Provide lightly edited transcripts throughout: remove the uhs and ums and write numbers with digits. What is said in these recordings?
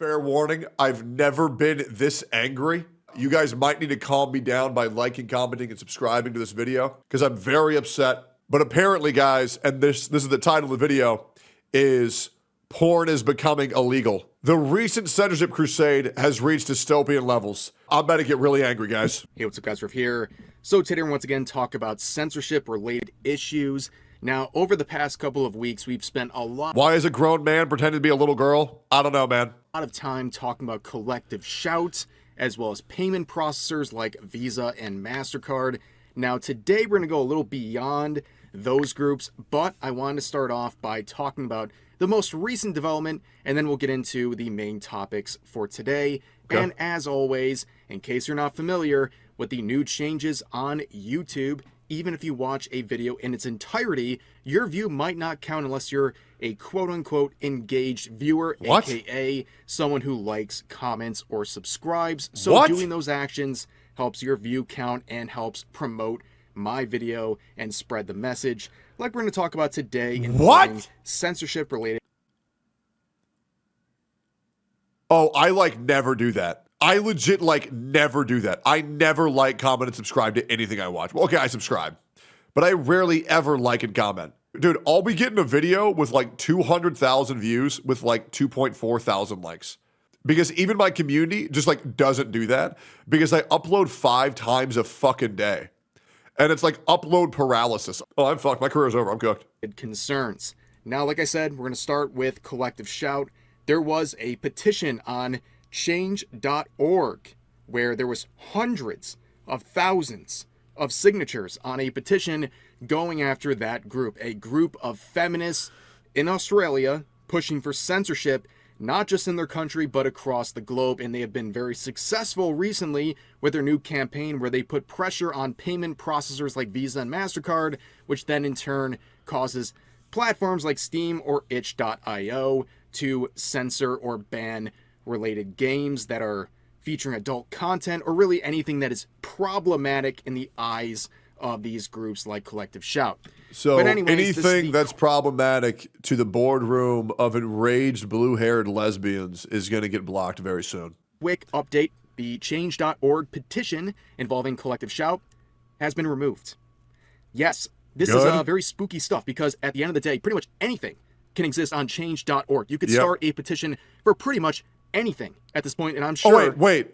Fair warning, I've never been this angry. You guys might need to calm me down by liking, commenting, and subscribing to this video because I'm very upset. But apparently, guys, and this is the title of the video, is porn is becoming illegal. The recent censorship crusade has reached dystopian levels. I'm about to get really angry, guys. Hey, what's up, guys? Riff here. So today we're once again talk about censorship-related issues. Now, over the past couple of weeks, we've spent a lot... Why is a grown man pretending to be a little girl? I don't know, man. A lot of time talking about collective shout, as well as payment processors like Visa and MasterCard. Now, today we're going to go a little beyond those groups, but I wanted to start off by talking about the most recent development, and then we'll get into the main topics for today. Okay. And as always, in case you're not familiar with the new changes on YouTube, even if you watch a video in its entirety, your view might not count unless you're a quote-unquote engaged viewer, What? aka someone who likes, comments, or subscribes. So doing those actions helps your view count and helps promote my video and spread the message, like we're going to talk about today in censorship-related. Oh, I never do that. I legit never do that. I never like, comment, and subscribe to anything I watch. Well, okay, I subscribe, but I rarely ever like and comment. Dude, I'll be getting a video with 200,000 views with 2.4 thousand likes. Because even my community just doesn't do that because I upload 5 times a fucking day. And it's upload paralysis. Oh, I'm fucked. My career's over. I'm cooked. Concerns. Now, like I said, we're going to start with collective shout. There was a petition on change.org where there was hundreds of thousands of signatures on a petition going after that group, a group of feminists in Australia pushing for censorship, not just in their country, but across the globe. And they have been very successful recently with their new campaign where they put pressure on payment processors like Visa and MasterCard, which then in turn causes platforms like Steam or itch.io to censor or ban related games that are featuring adult content or really anything that is problematic in the eyes of these groups like Collective Shout. So anything that's problematic to the boardroom of enraged blue-haired lesbians is going to get blocked very soon. Quick update, the change.org petition involving Collective Shout has been removed. Yes, this is very spooky stuff because at the end of the day, pretty much anything can exist on change.org. You could start a petition for pretty much anything at this point, and I'm sure... Oh, wait.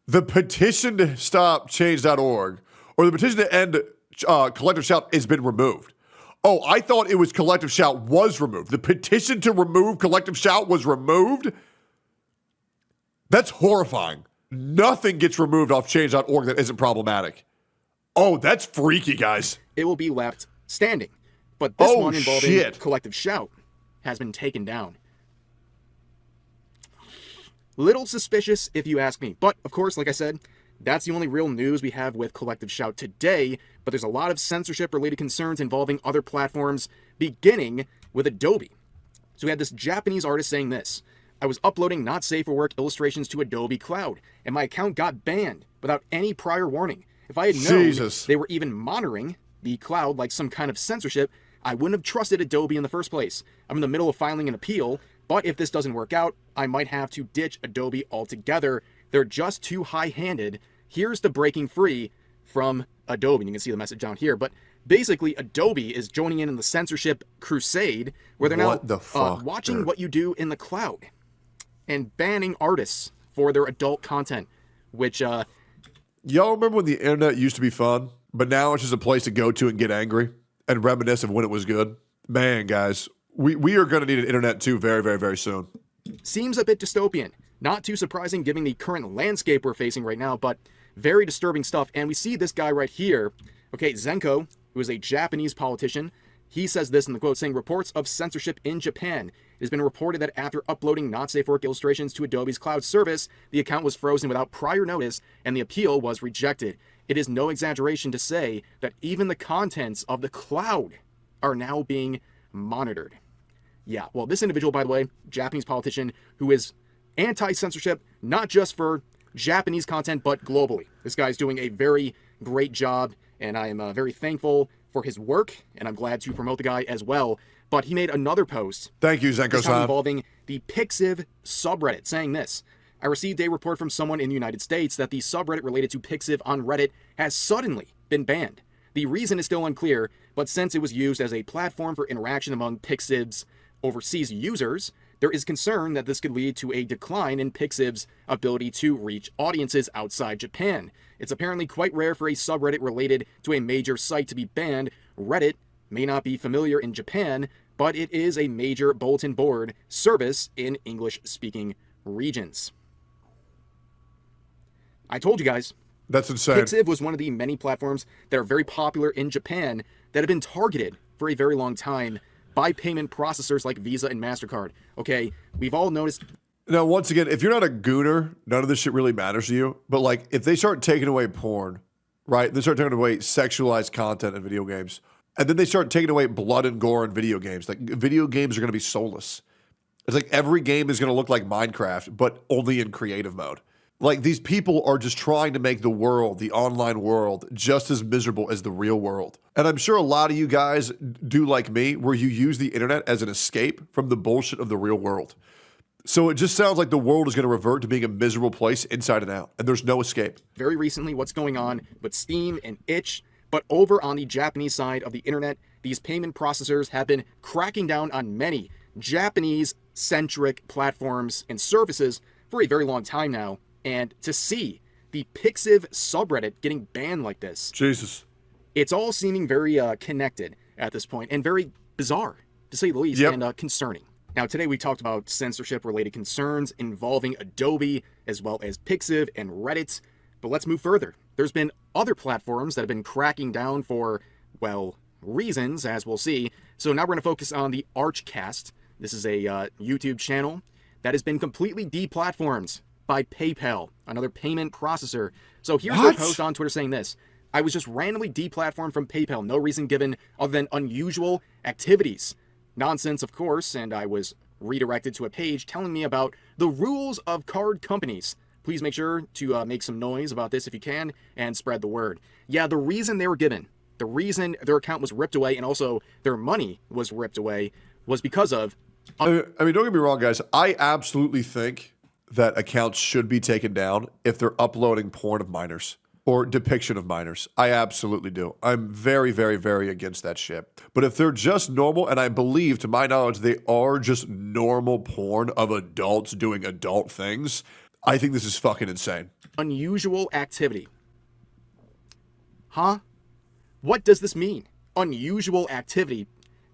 The petition to stop change.org or the petition to end Collective Shout has been removed. Oh, I thought it was Collective Shout was removed. The petition to remove Collective Shout was removed? That's horrifying. Nothing gets removed off change.org that isn't problematic. Oh, that's freaky, guys. It will be left standing. But this one involving Collective Shout has been taken down. Little suspicious, if you ask me. But, of course, like I said, that's the only real news we have with Collective Shout today. But there's a lot of censorship-related concerns involving other platforms, beginning with Adobe. So we had this Japanese artist saying this: I was uploading not safe for work illustrations to Adobe Cloud, and my account got banned without any prior warning. If I had known they were even monitoring the cloud like some kind of censorship, I wouldn't have trusted Adobe in the first place. I'm in the middle of filing an appeal, but if this doesn't work out, I might have to ditch Adobe altogether. They're just too high-handed. Here's the breaking free from Adobe. You can see the message down here, but basically Adobe is joining in the censorship crusade where they're now watching what you do in the cloud and banning artists for their adult content, which... Y'all remember when the internet used to be fun, but now it's just a place to go to and get angry and reminisce of when it was good? Man, guys, we are going to need an internet too very, very, very soon. Seems a bit dystopian. Not too surprising given the current landscape we're facing right now, but very disturbing stuff. And we see this guy right here, okay, Zenko, who is a Japanese politician. He says this in the quote, saying, reports of censorship in Japan. It has been reported that after uploading not safe for work illustrations to Adobe's cloud service, the account was frozen without prior notice and the appeal was rejected. It is no exaggeration to say that even the contents of the cloud are now being monitored. Yeah, well, this individual, by the way, Japanese politician who is anti-censorship, not just for Japanese content, but globally. This guy's doing a very great job, and I am very thankful for his work, and I'm glad to promote the guy as well. But he made another post. Thank you, Zenko-san. Involving the the Pixiv subreddit, saying this: I received a report from someone in the United States that the subreddit related to Pixiv on Reddit has suddenly been banned. The reason is still unclear, but since it was used as a platform for interaction among Pixiv's overseas users, there is concern that this could lead to a decline in Pixiv's ability to reach audiences outside Japan. It's apparently quite rare for a subreddit related to a major site to be banned. Reddit may not be familiar in Japan, but it is a major bulletin board service in English-speaking regions. I told you guys. That's insane. Pixiv was one of the many platforms that are very popular in Japan that have been targeted for a very long time by payment processors like Visa and MasterCard. Okay, we've all noticed. Now, once again, if you're not a gooner, none of this shit really matters to you. But like, if they start taking away porn, right? They start taking away sexualized content in video games, and then they start taking away blood and gore in video games. Like, video games are going to be soulless. It's like every game is going to look like Minecraft, but only in creative mode. Like, these people are just trying to make the world, the online world, just as miserable as the real world. And I'm sure a lot of you guys do like me, where you use the internet as an escape from the bullshit of the real world. So it just sounds like the world is going to revert to being a miserable place inside and out, and there's no escape. Very recently, what's going on with Steam and itch, but over on the Japanese side of the internet, these payment processors have been cracking down on many Japanese-centric platforms and services for a very long time now. And to see the Pixiv subreddit getting banned like this, Jesus, it's all seeming very connected at this point, and very bizarre, to say the least, and concerning. Now, today we talked about censorship-related concerns involving Adobe, as well as Pixiv and Reddit, but let's move further. There's been other platforms that have been cracking down for, well, reasons, as we'll see. So now we're going to focus on the Archcast. This is a YouTube channel that has been completely deplatformed by PayPal, another payment processor. So here's their post on Twitter saying this: I was just randomly deplatformed from PayPal, no reason given other than unusual activities. Nonsense, of course, and I was redirected to a page telling me about the rules of card companies. Please make sure to make some noise about this if you can, and spread the word. Yeah, the reason they were given, the reason their account was ripped away, and also their money was ripped away, was because of... I mean, don't get me wrong, guys. I absolutely think that accounts should be taken down if they're uploading porn of minors or depiction of minors. I absolutely do. I'm very, very, very against that shit. But if they're just normal, and I believe, to my knowledge, they are just normal porn of adults doing adult things, I think this is fucking insane. Unusual activity. Huh? What does this mean? Unusual activity.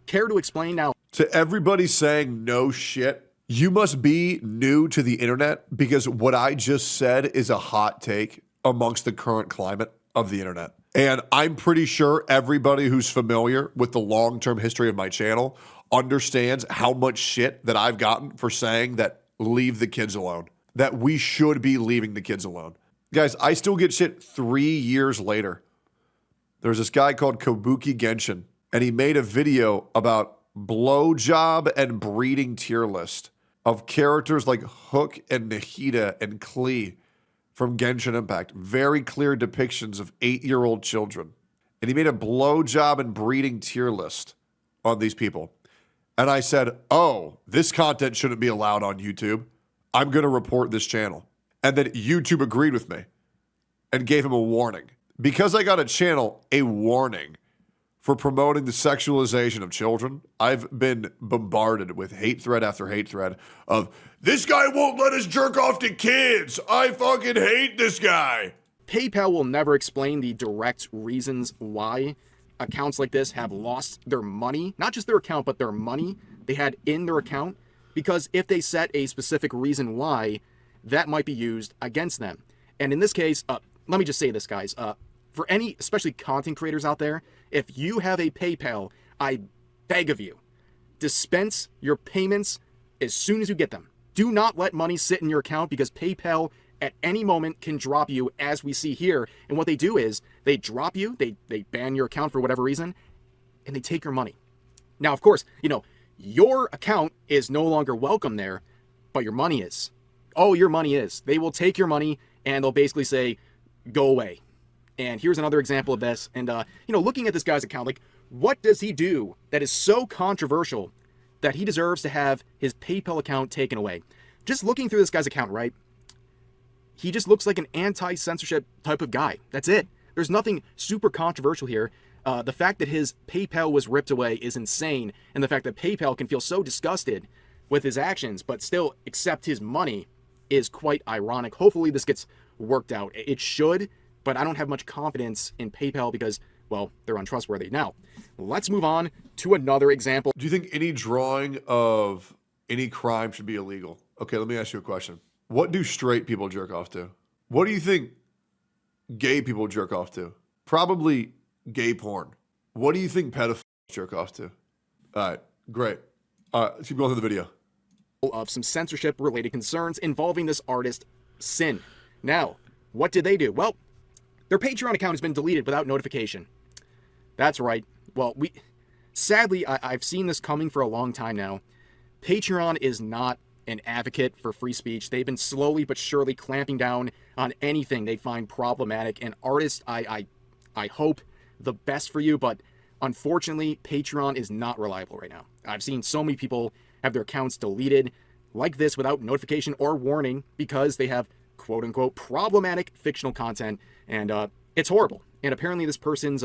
Care to explain now? To everybody saying no shit, you must be new to the internet, because what I just said is a hot take amongst the current climate of the internet. And I'm pretty sure everybody who's familiar with the long-term history of my channel understands how much shit that I've gotten for saying that leave the kids alone, that we should be leaving the kids alone. Guys, I still get shit 3 years later. There's this guy called Kabuki Genshin, and he made a video about blowjob and breeding tier list of characters like Hook and Nahida and Klee from Genshin Impact. Very clear depictions of 8-year-old children. And he made a blowjob and breeding tier list on these people. And I said, oh, this content shouldn't be allowed on YouTube. I'm going to report this channel. And then YouTube agreed with me and gave him a warning. Because I got a channel, a warning for promoting the sexualization of children, I've been bombarded with hate thread after hate thread of, this guy won't let us jerk off to kids. I fucking hate this guy. PayPal will never explain the direct reasons why accounts like this have lost their money, not just their account, but their money they had in their account, because if they set a specific reason why, that might be used against them. And in this case, let me just say this, guys, for any, especially content creators out there, if you have a PayPal, I beg of you, dispense your payments as soon as you get them. Do not let money sit in your account, because PayPal at any moment can drop you, as we see here. And what they do is they drop you, they ban your account for whatever reason, and they take your money. Now, of course, you know, your account is no longer welcome there, but your money is. Oh, your money is. They will take your money and they'll basically say, go away. And here's another example of this. And, you know, looking at this guy's account, like, what does he do that is so controversial that he deserves to have his PayPal account taken away. Just looking through this guy's account, right? He just looks like an anti-censorship type of guy. That's it. There's nothing super controversial here. The fact that his PayPal was ripped away is insane, and the fact that PayPal can feel so disgusted with his actions but still accept his money is quite ironic. Hopefully this gets worked out. It should, but I don't have much confidence in PayPal because, well, they're untrustworthy. Now, let's move on to another example. Do you think any drawing of any crime should be illegal? Okay, let me ask you a question. What do straight people jerk off to? What do you think gay people jerk off to? Probably gay porn. What do you think pedophiles jerk off to? All right, great. All right, let's keep going through the video. Of some censorship-related concerns involving this artist, Sin. Now, what did they do? Well, their Patreon account has been deleted without notification. That's right. Well, sadly, I've seen this coming for a long time now. Patreon is not an advocate for free speech. They've been slowly but surely clamping down on anything they find problematic. And artists, I hope the best for you, but unfortunately, Patreon is not reliable right now. I've seen so many people have their accounts deleted like this without notification or warning because they have quote-unquote problematic fictional content, and it's horrible. And apparently this person's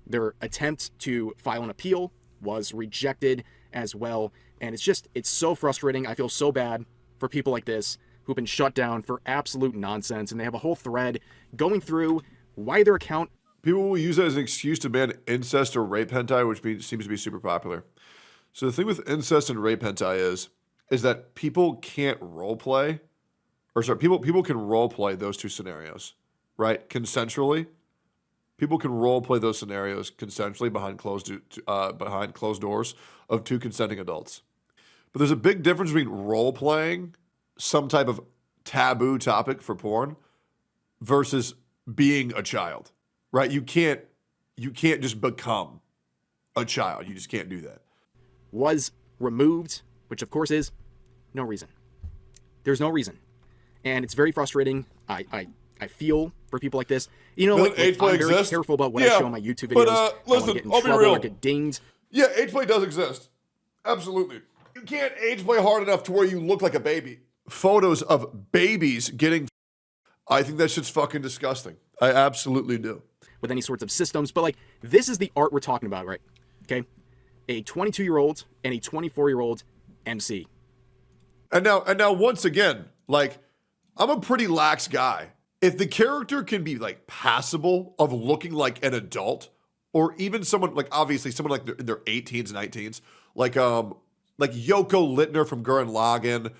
their attempt to file an appeal was rejected as well, and it's so frustrating. I feel so bad for people like this who've been shut down for absolute nonsense, and they have a whole thread going through why their account... People will use that as an excuse to ban incest or rape hentai, which seems to be super popular. So the thing with incest and rape hentai is that people can't role play, or sorry, people can role play those two scenarios, right? Consensually, people can role play those scenarios consensually behind closed doors of two consenting adults. But there's a big difference between role playing some type of taboo topic for porn versus being a child, right? You can't just become a child. You just can't do that. Was removed, which of course is no reason. There's no reason. And it's very frustrating. I feel for people like this. You know, like, I'm very careful about what I show on my YouTube videos. But listen, I don't I'll get in be trouble real. or get dinged. Yeah, age play does exist. Absolutely. You can't age play hard enough to where you look like a baby. Photos of babies getting... I think that shit's fucking disgusting. I absolutely do. With any sorts of systems. But like, this is the art we're talking about, right? Okay? A 22-year-old and a 24-year-old MC. And now once again, like, I'm a pretty lax guy. If the character can be like passable of looking like an adult, or even someone like, obviously someone like in their 18s and 19s, like Yoko Littner from Gurren Lagann,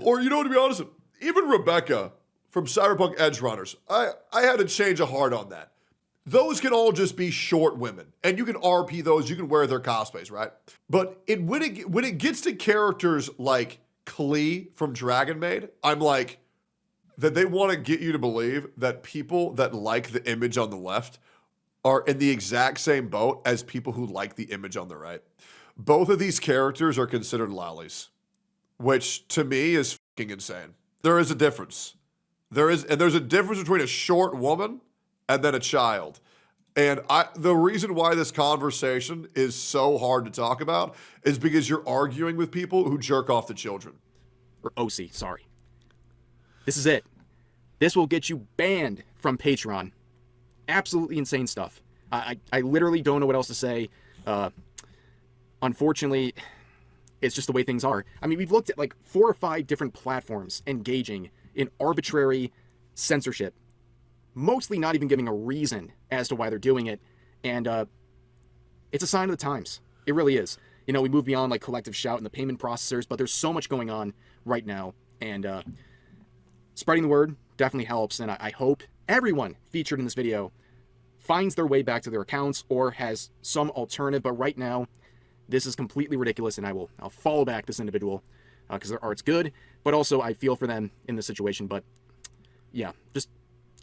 or, you know, to be honest, even Rebecca from Cyberpunk Edge Runners, I had to change a heart on that. Those can all just be short women, and you can RP those, you can wear their cosplays, right? But when it gets to characters like Klee from Dragon Maid, I'm like, that they want to get you to believe that people that like the image on the left are in the exact same boat as people who like the image on the right. Both of these characters are considered lollies, which to me is fucking insane. There is a difference. There's a difference between a short woman and then a child. And the reason why this conversation is so hard to talk about is because you're arguing with people who jerk off to children. Or OC, sorry. This is it. This will get you banned from Patreon. Absolutely insane stuff. I literally don't know what else to say. Unfortunately, it's just the way things are. I mean, we've looked at like 4 or 5 different platforms engaging in arbitrary censorship, mostly not even giving a reason as to why they're doing it. And it's a sign of the times. It really is. You know, we move beyond like collective shout and the payment processors, but there's so much going on right now. And spreading the word definitely helps. And I hope everyone featured in this video finds their way back to their accounts or has some alternative. But right now, this is completely ridiculous, and I'll follow back this individual because their art's good, but also I feel for them in this situation. But yeah, just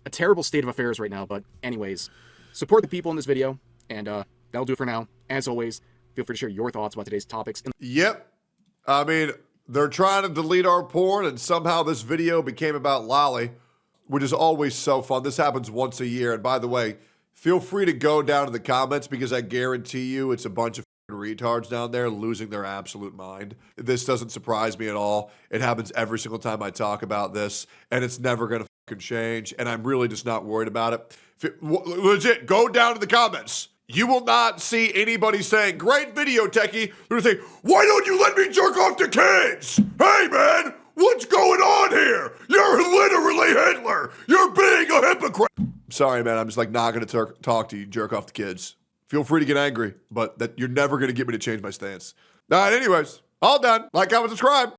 a terrible state of affairs right now. But anyways, support the people in this video, and that'll do it for now. As always, feel free to share your thoughts about today's topics. Yep. I mean, they're trying to delete our porn, and somehow this video became about Lolly, which is always so fun. This happens once a year. And by the way, feel free to go down to the comments because I guarantee you it's a bunch of retards down there losing their absolute mind. This doesn't surprise me at all. It happens every single time I talk about this, and it's never going to fucking change, and I'm really just not worried about it. Legit, go down to the comments. You will not see anybody saying, great video, Techie. They're going to say, why don't you let me jerk off to kids? Hey, man, what's going on here? You're literally Hitler. You're being a hypocrite. Sorry, man, I'm just like not going to talk to you, jerk off to kids. Feel free to get angry, but that you're never going to get me to change my stance. All right, anyways, all done. Like, comment, subscribe.